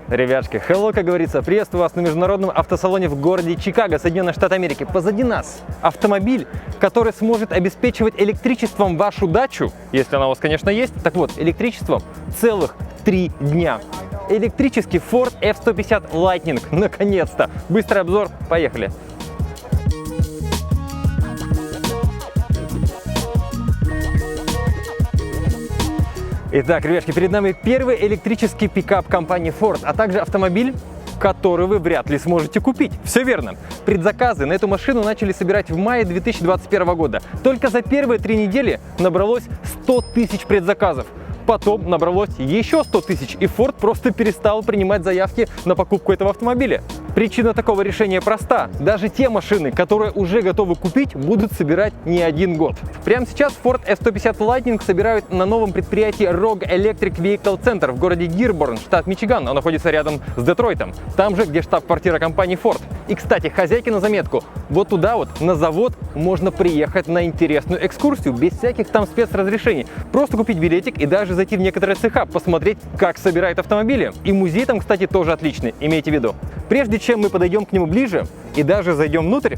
Ребятки, hello, как говорится, приветствую вас на международном автосалоне в городе Чикаго, Соединенные Штаты Америки. Позади нас автомобиль, который сможет обеспечивать электричеством вашу дачу, если она у вас, конечно, есть. Так вот, электричеством целых 3 дня. Электрический Ford F-150 Lightning, наконец-то. Быстрый обзор, поехали. Итак, ребятки, перед нами первый электрический пикап компании Ford, а также автомобиль, который вы вряд ли сможете купить. Все верно. Предзаказы на эту машину начали собирать в мае 2021 года. Только за первые 3 недели набралось 100 тысяч предзаказов. Потом набралось еще 100 тысяч, и Ford просто перестал принимать заявки на покупку этого автомобиля. Причина такого решения проста. Даже те машины, которые уже готовы купить, будут собирать не 1 год. Прямо сейчас Ford F-150 Lightning собирают на новом предприятии Rogue Electric Vehicle Center в городе Дирборн, штат Мичиган. Он находится рядом с Детройтом, там же, где штаб-квартира компании Ford. И, кстати, хозяйки на заметку, вот туда вот, на завод, можно приехать на интересную экскурсию, без всяких там спецразрешений. Просто купить билетик и даже зайти в некоторые цеха, посмотреть, как собирают автомобили. И музей там, кстати, тоже отличный, имейте в виду. Прежде чем мы подойдем к нему ближе и даже зайдем внутрь,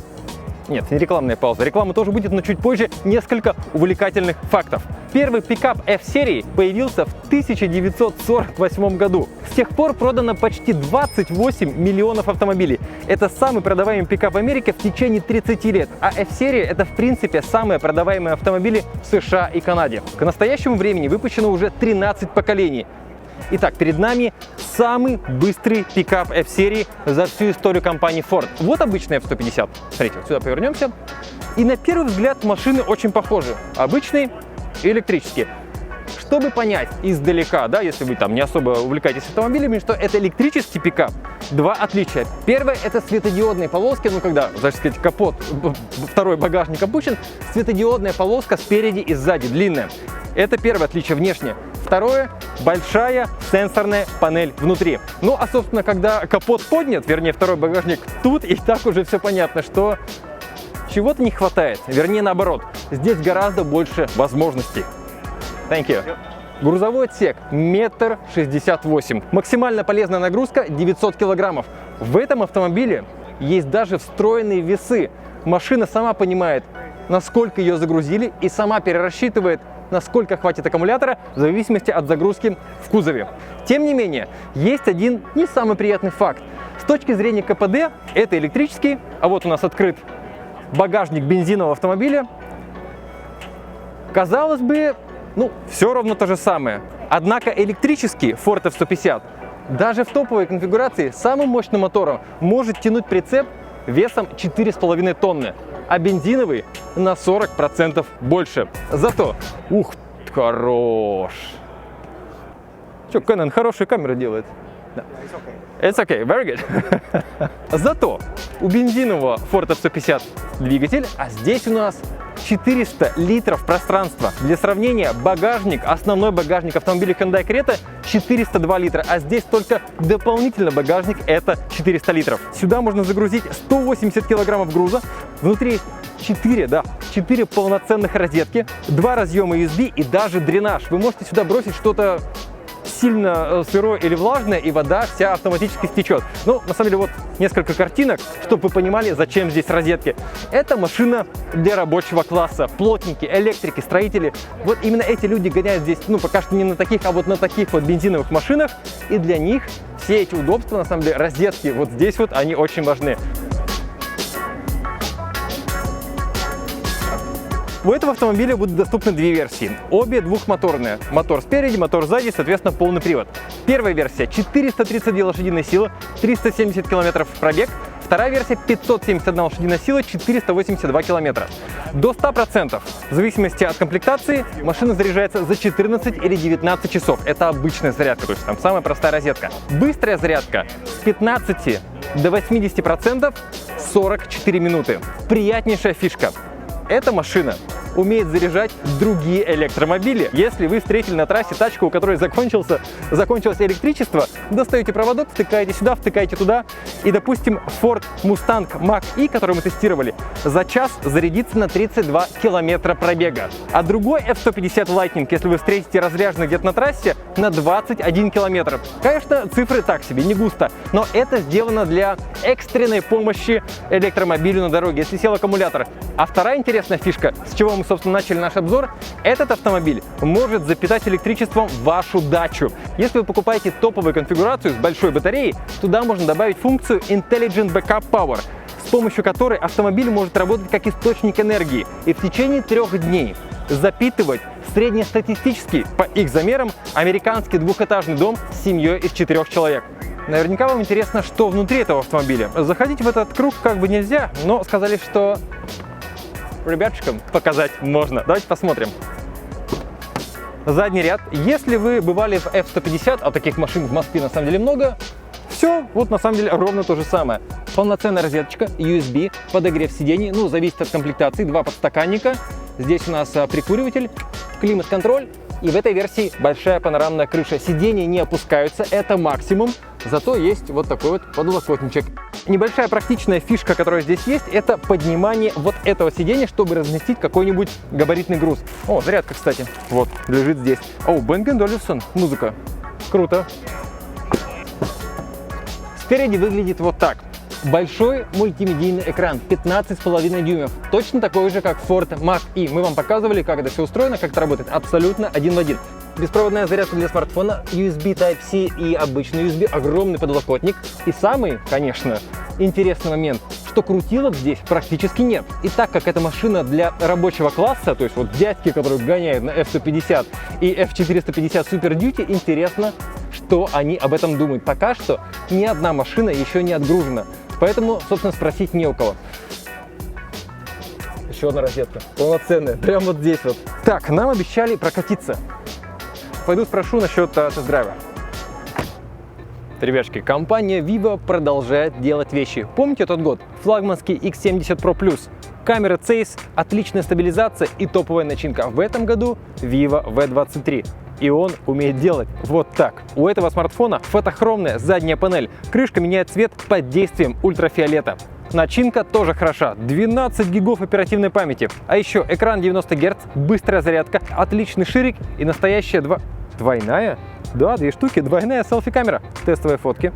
нет, не рекламная пауза, реклама тоже будет, но чуть позже несколько увлекательных фактов. Первый пикап F-серии появился в 1948 году. С тех пор продано почти 28 миллионов автомобилей. Это самый продаваемый пикап в Америке в течение 30 лет. А F-серия — это в принципе самые продаваемые автомобили в США и Канаде. К настоящему времени выпущено уже 13 поколений. Итак, перед нами самый быстрый пикап F-серии за всю историю компании Ford. Вот обычный F-150. Смотрите, вот сюда повернемся. И на первый взгляд машины очень похожи. Обычный и электрический. Чтобы понять издалека, да, если вы там не особо увлекаетесь автомобилями, что это электрический пикап, 2 отличия. Первое — это светодиодные полоски, ну когда, так сказать, капот, второй багажник опущен, светодиодная полоска спереди и сзади, длинная. Это первое отличие внешне. Второе — большая сенсорная панель внутри. Ну, а, собственно, когда капот поднят, вернее, второй багажник, тут и так уже все понятно, что чего-то не хватает. Вернее, наоборот, здесь гораздо больше возможностей. Thank you. Грузовой отсек 1,68 м. Максимально полезная нагрузка 900 килограммов. В этом автомобиле есть даже встроенные весы. Машина сама понимает, насколько ее загрузили, и сама перерасчитывает, насколько хватит аккумулятора, в зависимости от загрузки в кузове. Тем не менее, есть один не самый приятный факт. С точки зрения КПД, это электрический, а вот у нас открыт багажник бензинового автомобиля. Казалось бы, ну, все ровно то же самое. Однако электрический Ford F-150 даже в топовой конфигурации самым мощным мотором может тянуть прицеп весом 4,5 тонны, а бензиновый на 40% больше. Зато, ух, хорош. Что, Canon хорошие камеры делает? Да. It's okay, very good. Зато у бензинового Ford F-150 двигатель, а здесь у нас 400 литров пространства. Для сравнения, багажник, основной багажник автомобиля Hyundai Creta 402 литра, а здесь только дополнительно багажник — это 400 литров. Сюда можно загрузить 180 килограммов груза. Внутри 4 полноценных розетки, 2 разъема USB и даже дренаж. Вы можете сюда бросить что-то сильно сырое или влажное, и вода вся автоматически стечет. Ну, на самом деле, вот несколько картинок, чтобы вы понимали, зачем здесь розетки. Это машина для рабочего класса. Плотники, электрики, строители. Вот именно эти люди гоняют здесь, ну, пока что не на таких, а вот на таких вот бензиновых машинах. И для них все эти удобства, на самом деле, розетки вот здесь вот, они очень важны. У этого автомобиля будут доступны 2 версии. Обе двухмоторные. Мотор спереди, мотор сзади, соответственно, полный привод. Первая версия — 432 лошадиные силы, 370 километров пробег. Вторая версия — 571 лошадиная сила, 482 километра. До 100%, в зависимости от комплектации, машина заряжается за 14 или 19 часов. Это обычная зарядка, то есть там самая простая розетка. Быстрая зарядка с 15 до 80% 44 минуты. Приятнейшая фишка. Эта машина умеет заряжать другие электромобили. Если вы встретили на трассе тачку, у которой закончилось электричество, достаете проводок, втыкаете сюда, втыкаете туда, и, допустим, Ford Mustang Mach-E, который мы тестировали, за час зарядится на 32 километра пробега. А другой F-150 Lightning, если вы встретите разряженный где-то на трассе, на 21 километр. Конечно, цифры так себе, не густо, но это сделано для экстренной помощи электромобилю на дороге, если сел аккумулятор. А вторая интересная фишка, с чего мы, собственно, начали наш обзор, этот автомобиль может запитать электричеством вашу дачу. Если вы покупаете топовую конфигурацию с большой батареей, туда можно добавить функцию Intelligent Backup Power, с помощью которой автомобиль может работать как источник энергии и в течение 3 дней запитывать среднестатистический, по их замерам, американский двухэтажный дом с семьей из 4 человек. Наверняка вам интересно, что внутри этого автомобиля. Заходить в этот круг как бы нельзя, но сказали, что ребятушкам показать можно. Давайте посмотрим. Задний ряд. Если вы бывали в F-150, а таких машин в Москве на самом деле много, все, вот на самом деле ровно то же самое. Полноценная розеточка, USB, подогрев сидений, ну, зависит от комплектации, 2 подстаканника. Здесь у нас прикуриватель, климат-контроль. И в этой версии большая панорамная крыша. Сиденья не опускаются, это максимум. Зато есть вот такой вот подлокотничек. Небольшая практичная фишка, которая здесь есть, это поднимание вот этого сиденья, чтобы разместить какой-нибудь габаритный груз. О, зарядка, кстати. Вот, лежит здесь. О, Bang & Olufsen, музыка. Круто. Спереди выглядит вот так. Большой мультимедийный экран, 15,5 дюймов, точно такой же, как Ford Mach-E. Мы вам показывали, как это все устроено, как это работает, абсолютно один в один. Беспроводная зарядка для смартфона, USB Type-C и обычный USB, огромный подлокотник. И самый, конечно, интересный момент, что крутилок здесь практически нет. И так как эта машина для рабочего класса, то есть вот дядьки, которые гоняют на F-150 и F-450 Super Duty, интересно, что они об этом думают. Пока что ни одна машина еще не отгружена. Поэтому, собственно, спросить не у кого. Еще одна розетка, полноценная, прямо вот здесь вот. Так, нам обещали прокатиться. Пойду спрошу насчет тест-драйва. Ребятушки, компания Vivo продолжает делать вещи. Помните тот год? Флагманский X70 Pro Plus. Камера Zeiss, отличная стабилизация и топовая начинка. В этом году Vivo V23. И он умеет делать вот так. У этого смартфона фотохромная задняя панель. Крышка меняет цвет под действием ультрафиолета. Начинка тоже хороша. 12 гигов оперативной памяти. А еще экран 90 Гц, быстрая зарядка, отличный ширик и настоящая двойная? Да, 2 штуки, двойная селфи-камера. Тестовые фотки.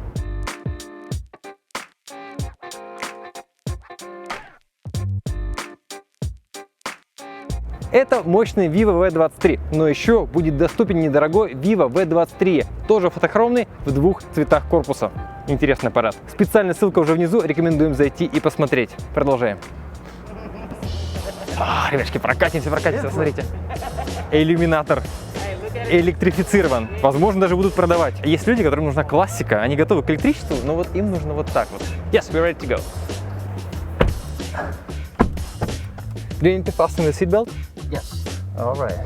Это мощный Vivo V23, но еще будет доступен недорогой Vivo V23, тоже фотохромный в 2 цветах корпуса. Интересный аппарат. Специальная ссылка уже внизу, рекомендуем зайти и посмотреть. Продолжаем. Ребятки, прокатимся, смотрите. Иллюминатор электрифицирован. Возможно, даже будут продавать. Есть люди, которым нужна классика, они готовы к электричеству, но вот им нужно вот так вот. Yes, we're ready to go. Do you need to fasten the seatbelt? Yes. All right.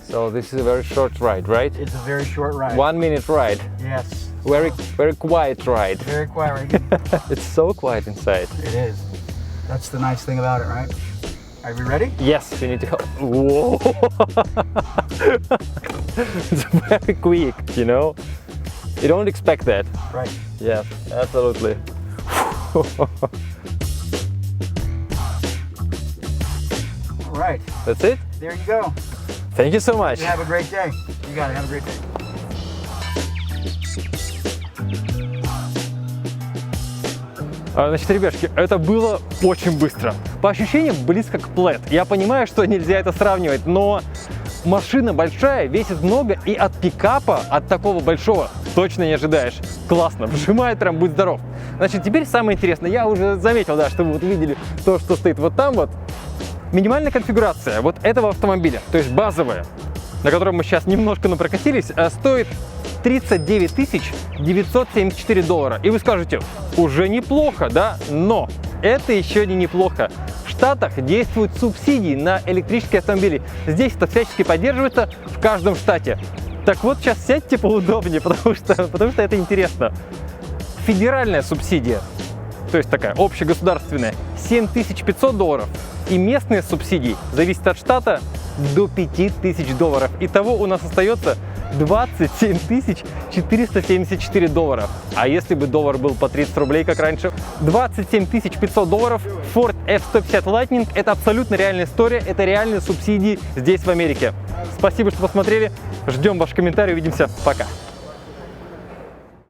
So this is a very short ride, right? It's a very short ride. 1 minute ride. Yes. Very quiet ride. Very quiet ride. It's so quiet inside. It is. That's the nice thing about it, right? Are we ready? Yes, you need to help. Whoa! It's very quick, you know? You don't expect that. Right. Yes, absolutely. All right. That's it? There you go. Thank you so much. You have a great day. You got it. Have a great day. Значит, ребятки, это было очень быстро. По ощущениям, близко к Plaid. Я понимаю, что нельзя это сравнивать, но машина большая, весит много, и от пикапа, от такого большого, точно не ожидаешь. Классно, вжимает прям, будь здоров. Значит, теперь самое интересное. Я уже заметил, да, что вы вот видели то, что стоит вот там вот. Минимальная конфигурация вот этого автомобиля, то есть базовая, на котором мы сейчас немножко напрокатились, стоит $39 974. И вы скажете, уже неплохо, да? Но это еще не неплохо. В Штатах действуют субсидии на электрические автомобили. Здесь это всячески поддерживается в каждом штате. Так вот, сейчас сядьте поудобнее, потому что это интересно. Федеральная субсидия, то есть такая общегосударственная, $7500. И местные субсидии зависят от штата до $5000. Итого у нас остается $27 474. А если бы доллар был по 30 рублей, как раньше, $27 500. Ford F-150 Lightning – это абсолютно реальная история, это реальные субсидии здесь, в Америке. Спасибо, что посмотрели. Ждем ваши комментарии. Увидимся. Пока.